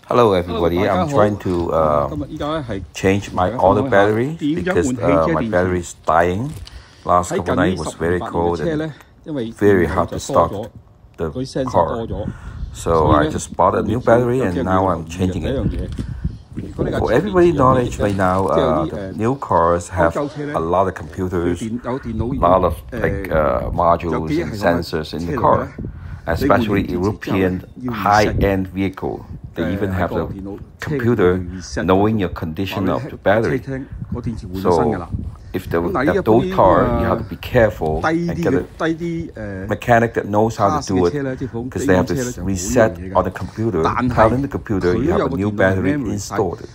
Hello everybody, I'm trying to change my auto battery because my battery is dying. Last couple nights was very cold and very hard to start the car. So I just bought a new battery and now I'm changing it. For everybody's knowledge right now, the new cars have a lot of computers, a lot of modules and sensors in the car, especially European high-end vehicle. They even have a computer knowing your condition of the battery. So if those cars, you have to be careful and get a mechanic that knows how to do it, because they have to reset on the computer, telling the computer you have a new battery installed.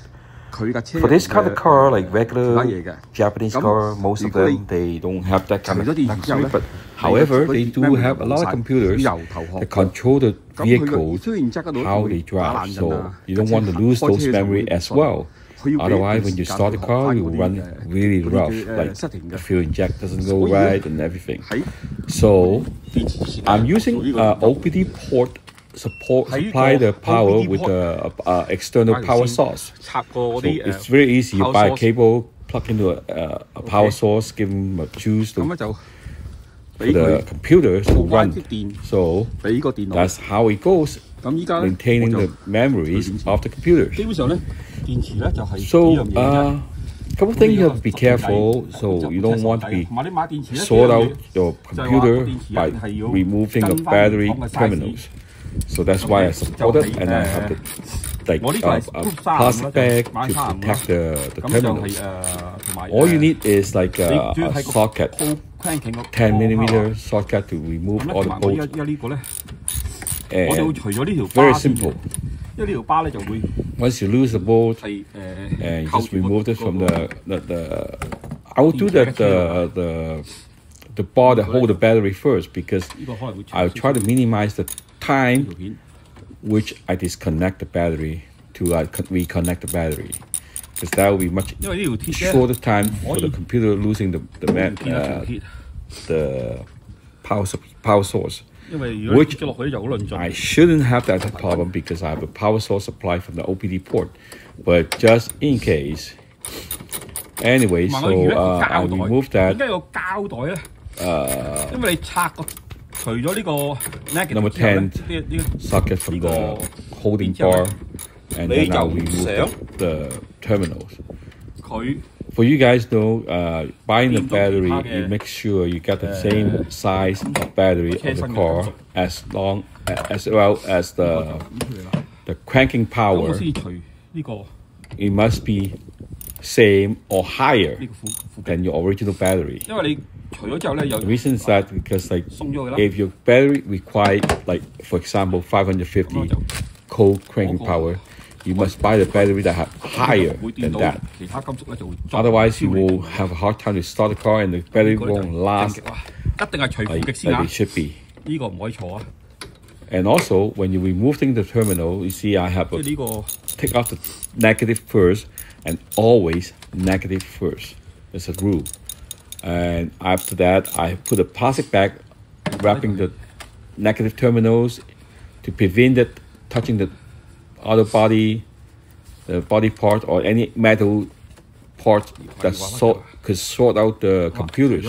For this kind of car, like regular Japanese car, most of them, they don't have that kind of luxury, but however, they do have a lot of computers that control the vehicles, how they drive, so you don't want to lose those memory as well. Otherwise, when you start the car, it will run really rough, like the fuel inject doesn't go right and everything. So I'm using OBD port supply the power with the external power source. So it's very easy. You buy a cable, plug into a power source, give them a juice for the computer to run. So that's how it goes, maintaining the memories of the computer. So a couple of things you have to be careful, so you don't want to be sort out your computer by removing the battery terminals. So that's why I support it, and I have a plastic bag to protect the terminals. All you need is like a socket, 10mm socket to remove all the bolts. And very simple. Once you lose the bolt, and you just remove it from I will do that the bar that hold the battery first, because I'll try to minimize the time which I disconnect the battery to reconnect the battery, because that will be much shorter time for the computer losing the power source, which I shouldn't have that problem because I have a power source supply from the OBD port, but just in case. Anyway, so I'll remove that. Number 10 socket from the holding bar, and then I'll remove the terminals. For you guys know, buying the battery, you make sure you get the same size of battery of the car, as well as the cranking power. It must be same or higher than your original battery. The reason is that because if your battery requires, for example, 550 cold cranking power, you must buy the battery that have higher than that. Otherwise, you will have a hard time to start the car and the battery won't last like it should be. And also, when you're removing the terminal, you see I have take off the negative first, and always negative first. It's a rule. And after that, I put a plastic bag wrapping the negative terminals to prevent it touching the other body, the body part, or any metal part that could sort out the computers.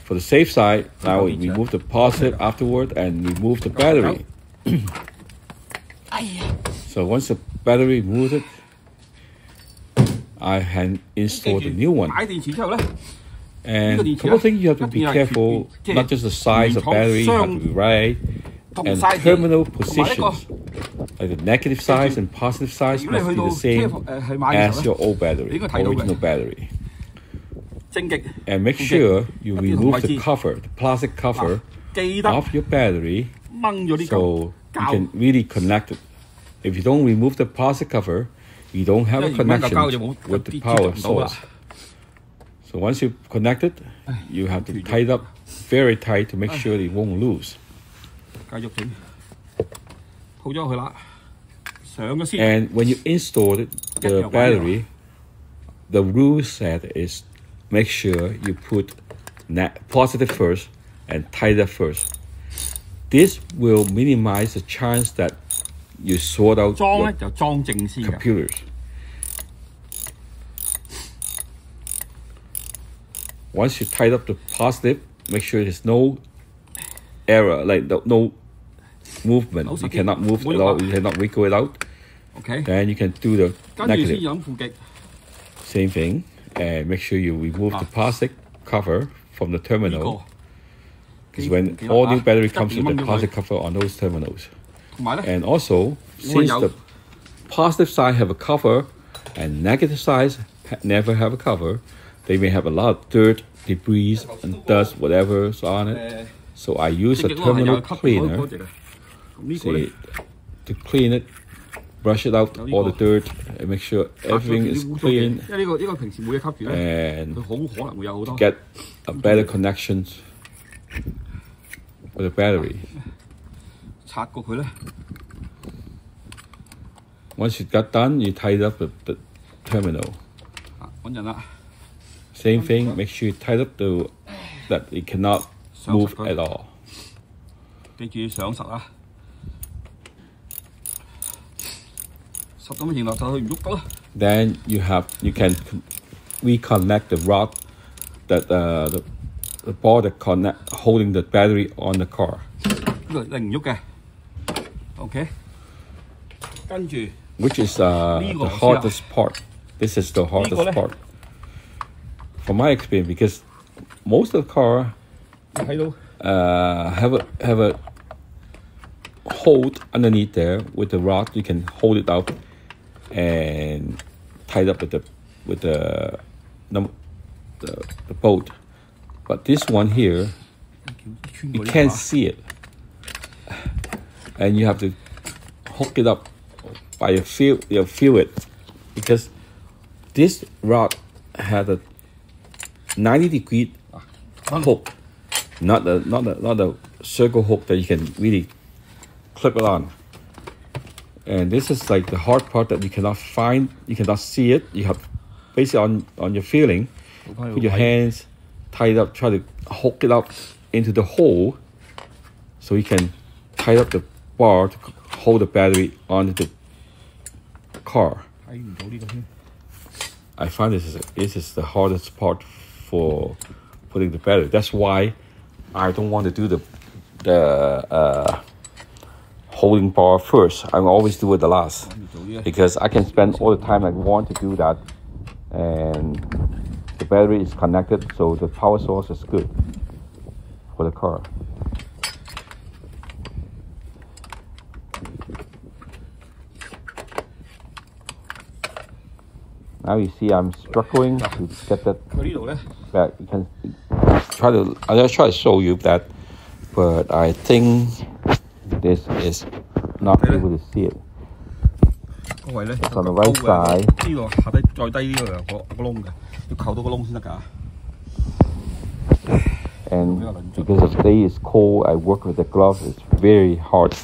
For the safe side, now we remove the positive afterward and remove the battery. So once the battery removed, I can install the new one. And a couple of things you have to be careful, not just the size of battery, you have to be right, and terminal positions, like the negative size and positive size must be the same as your old battery, original battery. And make sure you remove the cover, the plastic cover of your battery, so you can really connect it. If you don't remove the plastic cover, you don't have a connection with the power source. So once you connect it, you have to tie it up very tight to make sure it won't lose. And when you install the battery, the rule set is make sure you put positive first and tie that first. This will minimize the chance that you sort out 裝咧就裝正先嘅。computers. Once you tied up the positive, make sure there's no error, like no movement. You cannot move at all. You cannot wiggle it out. Okay. Then you can do the negative. 跟住先飲負極。Same thing, and make sure you remove the plastic cover from the terminal. Because when all new battery comes with the plastic cover on those terminals. And also, since the positive side have a cover and negative side never have a cover, they may have a lot of dirt, debris, and dust, whatever's on it. So I use a terminal cleaner to clean it, brush it out, all the dirt, and make sure everything is clean. And to get a better connection with the battery. Once you got done, you tied up the terminal. Same thing, make sure you tied up that it cannot move at all. Then you can reconnect the rod that the ball that holding the battery on the car. Which is the hardest part. This is the hardest part. From my experience, because most of the car have a hold underneath there with the rod. You can hold it out and tie it up with the bolt. But this one here, you can't see it, and you have to hook it up by you feel it, because this rod had a 90-degree hook, not a circle hook that you can really clip it on. And this is like the hard part that you cannot find, you cannot see it. You have basically on your feeling, put your hands, tie it up, try to hook it up into the hole, so you can tie up the bar to hold the battery onto the car. I find this is the hardest part for putting the battery. That's why I don't want to do the holding bar first. I always do it the last, because I can spend all the time I want to do that, and the battery is connected, so the power source is good for the car. Now you see I'm struggling to get that back. You can I'll try to show you that, but I think this is not able to see it. It's on the right side. And because the day is cold, I work with the gloves. It's very hard.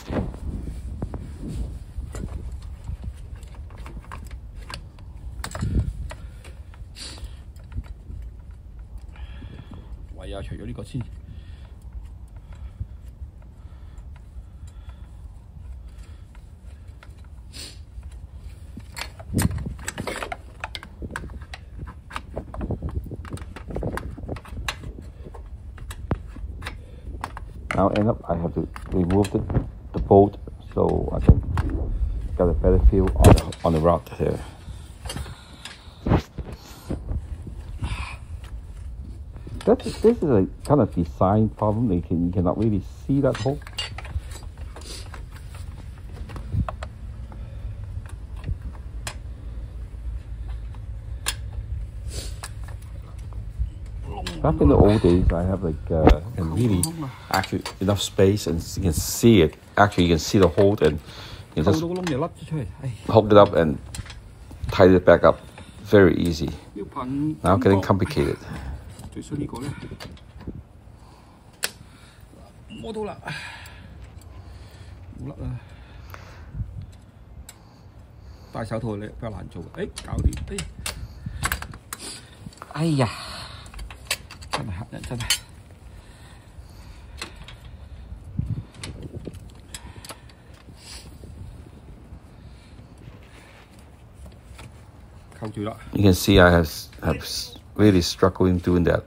Now end up I have to remove the bolt so I can get a better feel on the rod here. This is a kind of design problem. You cannot really see that hole. Back in the old days, I have really actually enough space, and you can see it. Actually, you can see the hole, and you just hook it up and tie it back up. Very easy. Now getting complicated. You can see I have really struggling doing that.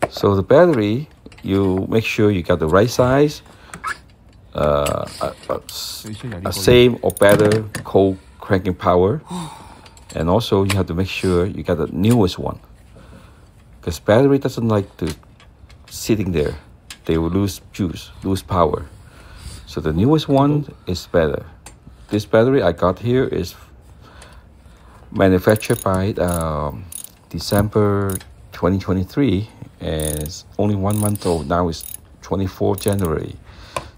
So the battery, you make sure you got the right size, a same or better cold cranking power, and also you have to make sure you got the newest one, because battery doesn't like to sitting there. They will lose juice, lose power. So the newest one is better. This battery I got here is manufactured by December 2023, and it's only 1 month old. Now it's 24 January.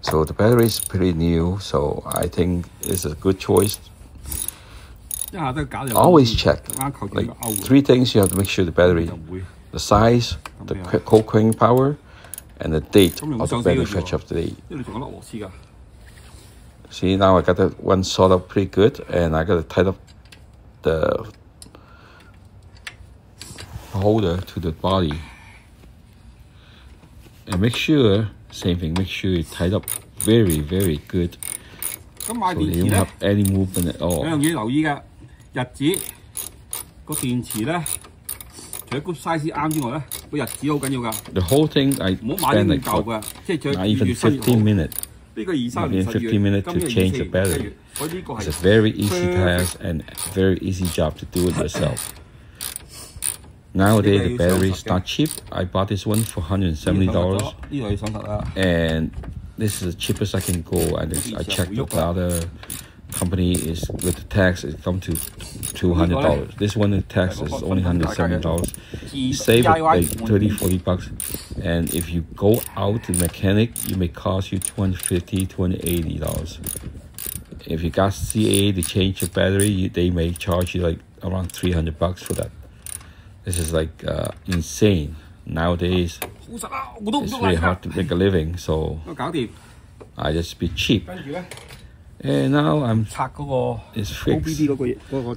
So the battery is pretty new, so I think it's a good choice. Always check. Like 3 things you have to make sure: the battery, the size, the cold cranking power, and the date of the manufacture of the date. See, now I got that one sort of pretty good, and I got to tighten up the holder to the body. And make sure, same thing, make sure you tighten up very, very good, so you don't have any movement at all. The whole thing I spent like not even 15 minutes. Maybe 15 minutes to change the battery. It's a very easy task and very easy job to do it yourself. Nowadays the battery is not cheap. I bought this one for $170, and this is the cheapest I can go. And I checked the other company is with the tax it comes to $200. This one the tax is only $170. Save like $30-40, and if you go out to mechanic, it may cost you $250-$280. If you got CA to change the battery, they may charge you like around $300 for that. This is like insane nowadays. It's really hard to make a living, so I just be cheap. And now it's fixed.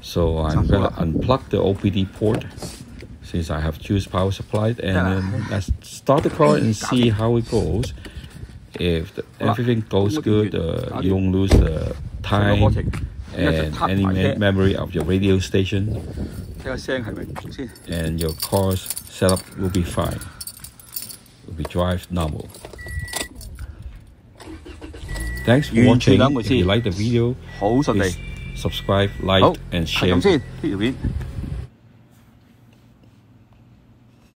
So I'm gonna unplug the OBD port since I have juice power supplied, and then let's start the car and see how it goes. If everything goes good, you don't lose the time and any memory of your radio station, and your car's setup will be fine. It will be drive normal. Thanks for watching. If you like the video, please subscribe, like, and share.